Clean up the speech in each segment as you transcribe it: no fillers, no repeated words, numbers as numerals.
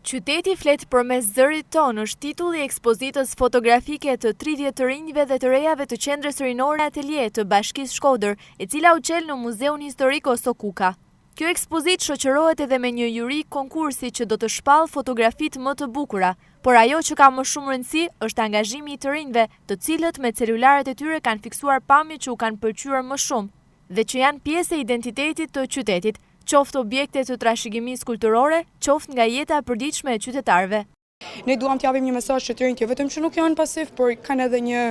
Qyteti flet përmes zërit ton është titulli i ekspozitës fotografike të 30 të rinjve dhe të rejave të qendrës rinore Atelje të Bashkisë Shkodër, e cila u qel në Muzeun Historik Oso Kuka. Kjo ekspozitë shoqërohet edhe me një juri konkursi që do të shpall fotografitë më të bukura, por ajo që ka më shumë rëndësi është angazhimi i të rinjve, të cilët me celularet e tyre kanë fiksuar pamje që u kanë pëlqyer më shumë dhe që janë pjesë e identitetit të qytetit, qoftë objekte të trashëgimisë kulturore, qoftë nga jeta e përditshme e qytetarëve. Ne duam t'japim një mesazh që të rinjt, jo vetëm që nuk janë pasiv, por kanë edhe një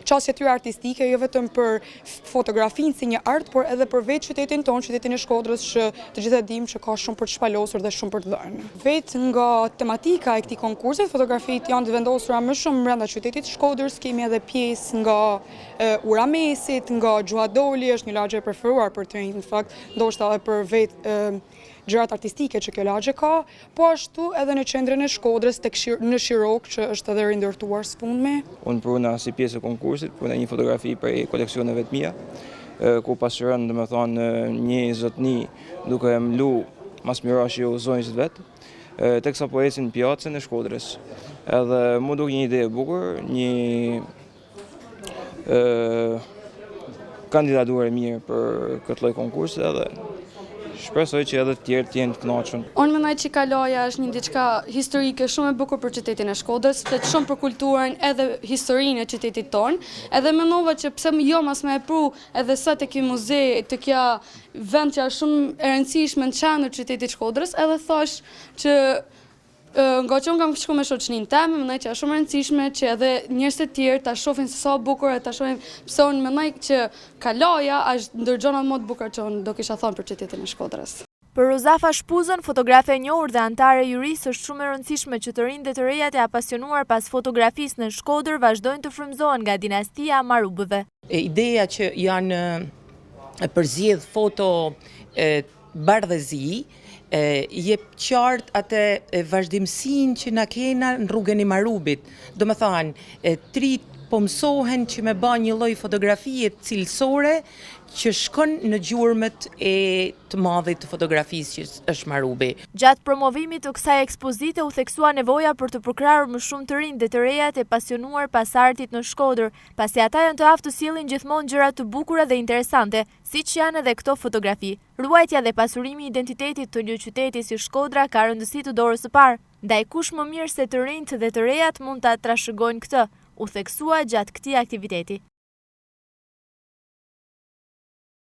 qasje tyre artistike, jo vetëm për fotografinë si një art, por edhe për vetë qytetin tonë, qytetin e Shkodrës, që të gjithë e dim që ka shumë për të shpalosur dhe shumë për të dhënë. Vetë nga tematika e këtij konkursit, fotografitë janë të vendosura më shumë brenda qytetit Shkodrës, kemi edhe pjesë nga ura mesit, nga Gjuadoli, është një lagje e preferuar për të rinjt, në fakt, ndoshta edhe për vetë gjërat artistike që kjo lagje ka, po ashtu edhe në qendrën e Shkodrës në Shirok, që është edhe rindërtuar sfundme. Unë pruna si pjesë e konkursit, pruna një fotografi për koleksioneve të mia, ku pasqyron domethënë një zotni duke mlu mas mirashi u zonjës vetë, teksa po ecin në pjacën e Shkodrës. Edhe mu duk një ide e bukur, një kandidaturë e mirë për këtë lloj konkursi edhe shpresoj që edhe të tjerë të jenë të kënaqur. Unë mendoj që Kaloja është një diçka historike shumë e bukur për qytetin e Shkodrës, flet shumë për kulturën edhe historinë e qytetit tonë, edhe mendova që pse jo mas më e pru edhe sa tek ky muze, të kjo vend që është shumë e rëndësishme në qendër qytetit Shkodrës, edhe thash që nga që unë kam shku me shoqëninë time, mendoj që është shumë e rëndësishme që edhe njerëz të tjerë ta shohin se sa bukur e ta shohin pse unë mendoj që Kaloja është ndër gjonat më të bukura që unë do kisha thënë për qytetin e Shkodrës. Për Rozafa Shpuzën, fotografe e njohur dhe antare e jurisë, është shumë e rëndësishme që të rinjtë dhe të rejat e apasionuar pas fotografisë në Shkodër vazhdojnë të frymëzohen nga dinastia e Marubëve. Ideja që janë përzjedh foto bardhëzi, jep qartë atë vazhdimsinë që na kena në rrugën e Marubit. Do më thanë, trit po mësohen që me ba një lloj fotografie cilësore që shkon në gjurmët e të madhit të fotografisë që është Marubi. Gjatë promovimit të kësaj ekspozite u theksua nevoja për të përkrahur më shumë të rinj dhe të rejat e pasionuar pas artit në Shkodër, pasi ata janë të aftë të sjellin gjithmonë gjëra të bukura dhe interesante, siç janë edhe këto fotografi. Ruajtja dhe pasurimi i identitetit të një qyteti si Shkodra ka rëndësi të dorës së parë, ndaj kush më mirë se të rinjt dhe të rejat mund ta trashëgojnë këtë, u theksua gjatë këtij aktiviteti.